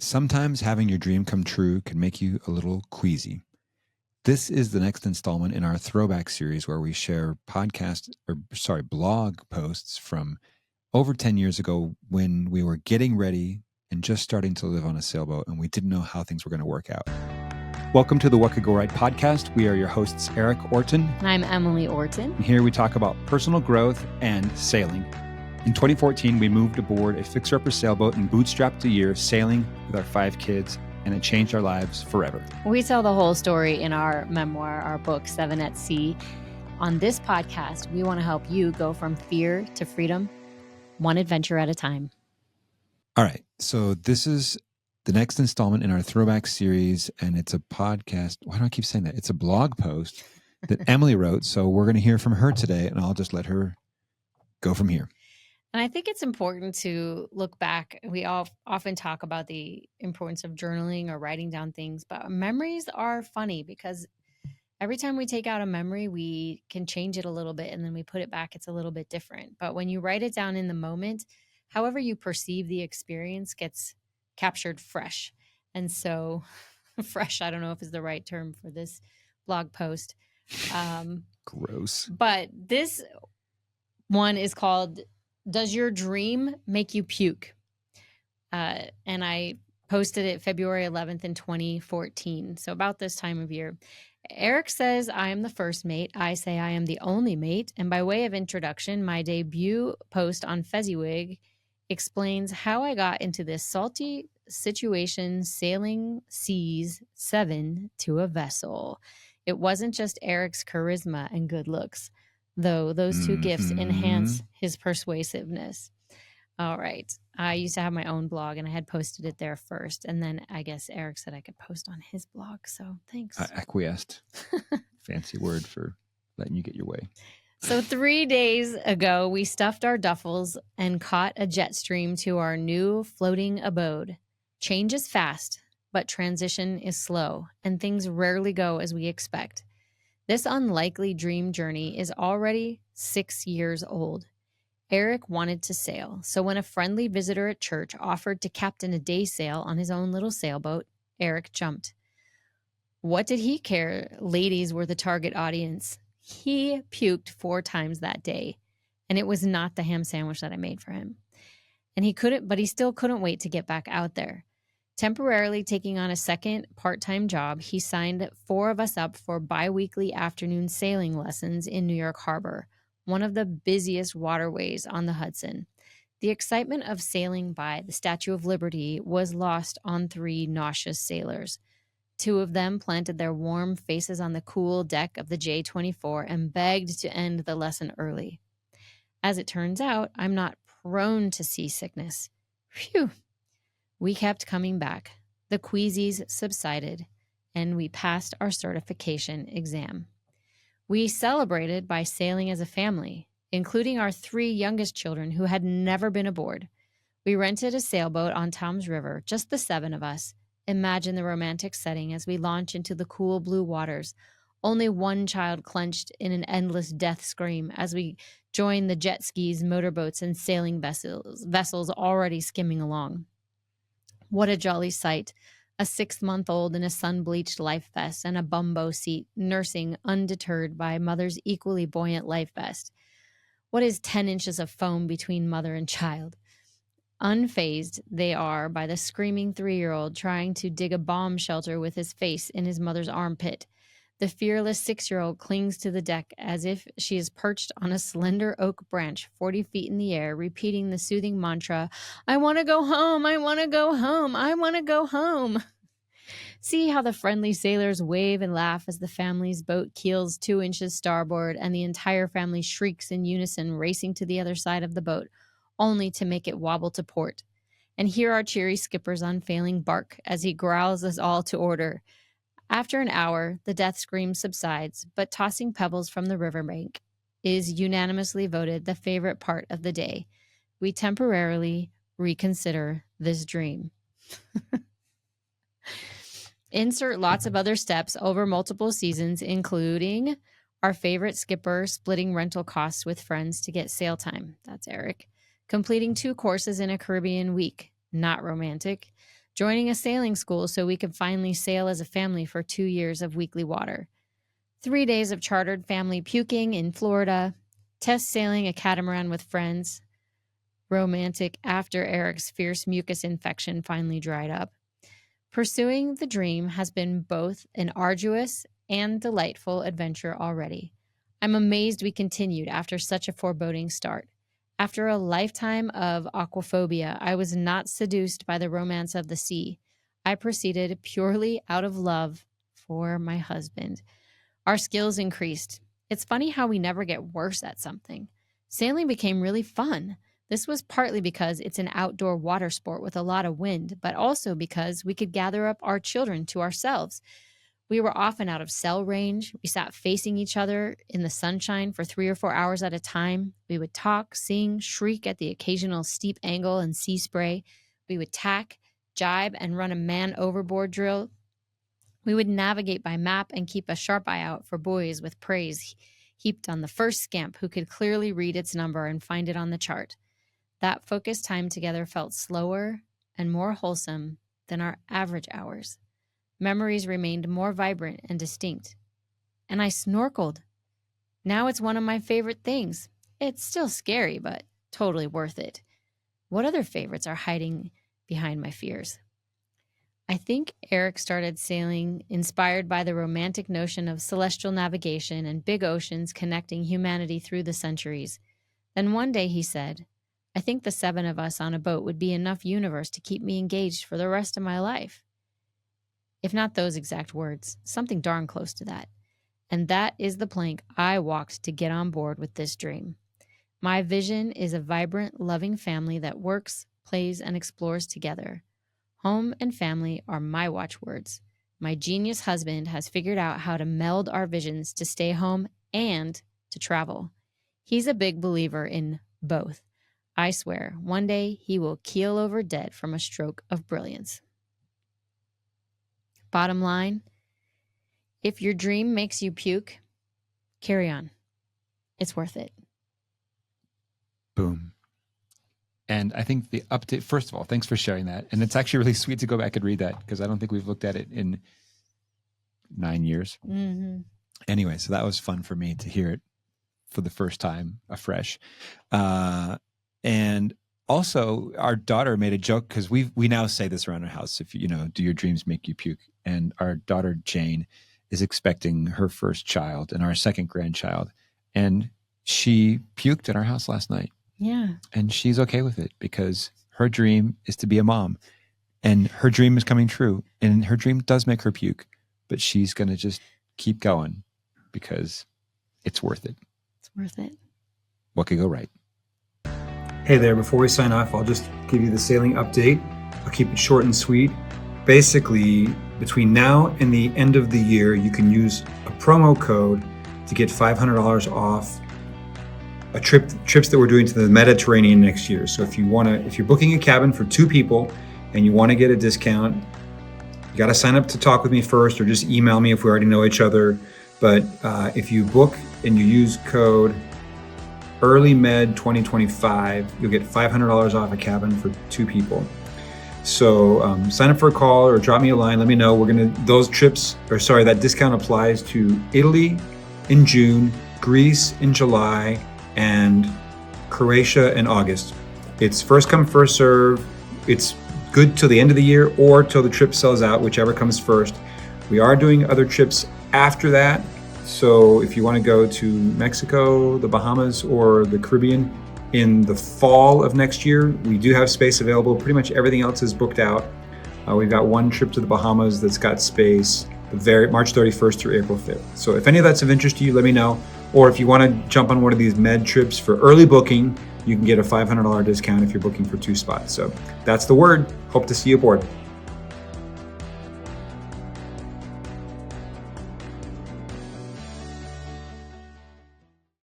Sometimes having your dream come true can make you a little queasy. This is the next installment in our throwback series where we share blog posts from over 10 years ago when we were getting ready and just starting to live on a sailboat and we didn't know how things were going to work out. Welcome to the What Could Go Right podcast. We are your hosts, Erik, Orton. And I'm Emily Orton. And here we talk about personal growth and sailing. In 2014, we moved aboard a fixer-upper sailboat and bootstrapped a year sailing with our 5 kids, and it changed our lives forever. We tell the whole story in our memoir, our book, 7 at Sea. On this podcast, we want to help you go from fear to freedom, one adventure at a time. All right, so this is the next installment in our throwback series, and it's a podcast. Why do I keep saying that? It's a blog post that Emily wrote, so we're going to hear from her today, and I'll just let her go from here. And I think it's important to look back. We all often talk about the importance of journaling or writing down things, but memories are funny because every time we take out a memory, we can change it a little bit and then we put it back. It's a little bit different. But when you write it down in the moment, however you perceive the experience gets captured fresh. And so fresh, I don't know if is the right term for this blog post. Gross. But this one is called Does Your Dream Make You Puke? And I posted it February 11th in 2014. So about this time of year. Erik says, I am the first mate. I say I am the only mate. And by way of introduction, my debut post on Fezywig explains how I got into this salty situation sailing seas 7 to a vessel. It wasn't just Erik's charisma and good looks, though those two gifts enhance his persuasiveness. All right. I used to have my own blog and I had posted it there first. And then I guess Erik said I could post on his blog. So thanks. I acquiesced. Fancy word for letting you get your way. So 3 days ago, we stuffed our duffles and caught a jet stream to our new floating abode. Change is fast, but transition is slow, and things rarely go as we expect. This unlikely dream journey is already 6 years old. Erik wanted to sail, so when a friendly visitor at church offered to captain a day sail on his own little sailboat, Erik jumped. What did he care? Ladies were the target audience. He puked 4 times that day, and it was not the ham sandwich that I made for him. And he still couldn't wait to get back out there. Temporarily taking on a second part-time job, he signed 4 of us up for bi-weekly afternoon sailing lessons in New York Harbor, one of the busiest waterways on the Hudson. The excitement of sailing by the Statue of Liberty was lost on 3 nauseous sailors. 2 of them planted their warm faces on the cool deck of the J-24 and begged to end the lesson early. As it turns out, I'm not prone to seasickness. Phew. We kept coming back. The queasies subsided, and we passed our certification exam. We celebrated by sailing as a family, including our 3 youngest children who had never been aboard. We rented a sailboat on Tom's River, just the 7 of us. Imagine the romantic setting as we launch into the cool blue waters. Only one child clenched in an endless death scream as we join the jet skis, motorboats, and sailing vessels already skimming along. What a jolly sight. A 6-month-old in a sun-bleached life vest and a bumbo seat, nursing undeterred by mother's equally buoyant life vest. What is 10 inches of foam between mother and child? Unfazed they are by the screaming 3-year-old trying to dig a bomb shelter with his face in his mother's armpit. The fearless 6-year-old clings to the deck as if she is perched on a slender oak branch 40 feet in the air, repeating the soothing mantra, I want to go home, I want to go home, I want to go home. See how the friendly sailors wave and laugh as the family's boat keels 2 inches starboard and the entire family shrieks in unison, racing to the other side of the boat, only to make it wobble to port. And hear our cheery skipper's unfailing bark as he growls us all to order. After an hour, the death scream subsides, but tossing pebbles from the riverbank is unanimously voted the favorite part of the day. We temporarily reconsider this dream. Insert lots of other steps over multiple seasons, including our favorite skipper splitting rental costs with friends to get sail time. That's Erik. Completing 2 courses in a Caribbean week. Not romantic. joining a sailing school so we could finally sail as a family for 2 years of weekly water, 3 days of chartered family puking in Florida, test sailing a catamaran with friends, romantic after Erik's fierce mucus infection finally dried up. Pursuing the dream has been both an arduous and delightful adventure already. I'm amazed we continued after such a foreboding start. After a lifetime of aquaphobia, I was not seduced by the romance of the sea. I proceeded purely out of love for my husband. Our skills increased. It's funny how we never get worse at something. Sailing became really fun. This was partly because it's an outdoor water sport with a lot of wind, but also because we could gather up our children to ourselves. We were often out of cell range. We sat facing each other in the sunshine for 3 or 4 hours at a time. We would talk, sing, shriek at the occasional steep angle and sea spray. We would tack, jibe, and run a man overboard drill. We would navigate by map and keep a sharp eye out for buoys with praise heaped on the first scamp who could clearly read its number and find it on the chart. That focused time together felt slower and more wholesome than our average hours. Memories remained more vibrant and distinct. And I snorkeled. Now it's one of my favorite things. It's still scary, but totally worth it. What other favorites are hiding behind my fears? I think Erik started sailing inspired by the romantic notion of celestial navigation and big oceans connecting humanity through the centuries. Then one day he said, I think the 7 of us on a boat would be enough universe to keep me engaged for the rest of my life. If not those exact words, something darn close to that. And that is the plank I walked to get on board with this dream. My vision is a vibrant, loving family that works, plays, and explores together. Home and family are my watchwords. My genius husband has figured out how to meld our visions to stay home and to travel. He's a big believer in both. I swear, one day he will keel over dead from a stroke of brilliance. Bottom line, if your dream makes you puke, carry on. It's worth it. Boom. And I think the update, first of all, thanks for sharing that. And it's actually really sweet to go back and read that because I don't think we've looked at it in 9 years. Mm-hmm. Anyway, so that was fun for me to hear it for the first time afresh. And also our daughter made a joke because we now say this around our house, if do your dreams make you puke? And our daughter Jane is expecting her first child and our second grandchild. And she puked at our house last night. Yeah. And she's okay with it because her dream is to be a mom and her dream is coming true. And her dream does make her puke, but she's going to just keep going because it's worth it. It's worth it. What could go right? Hey there, before we sign off, I'll just give you the sailing update. I'll keep it short and sweet. Basically, between now and the end of the year, you can use a promo code to get $500 off a trips that we're doing to the Mediterranean next year. So if you're booking a cabin for 2 people and you want to get a discount, you got to sign up to talk with me first or just email me if we already know each other. But if you book and you use code EARLYMED 2025, you'll get $500 off a cabin for 2 people. So sign up for a call or drop me a line. Let me know. That discount applies to Italy in June, Greece in July, and Croatia in August. It's first come, first serve. It's good till the end of the year or till the trip sells out, whichever comes first. We are doing other trips after that. So if you want to go to Mexico, the Bahamas, or the Caribbean in the fall of next year, we do have space available. Pretty much everything else is booked out. We've got one trip to the Bahamas that's got space, March 31st through April 5th. So if any of that's of interest to you, let me know. Or if you want to jump on one of these med trips for early booking, you can get a $500 discount if you're booking for 2 spots. So that's the word. Hope to see you aboard.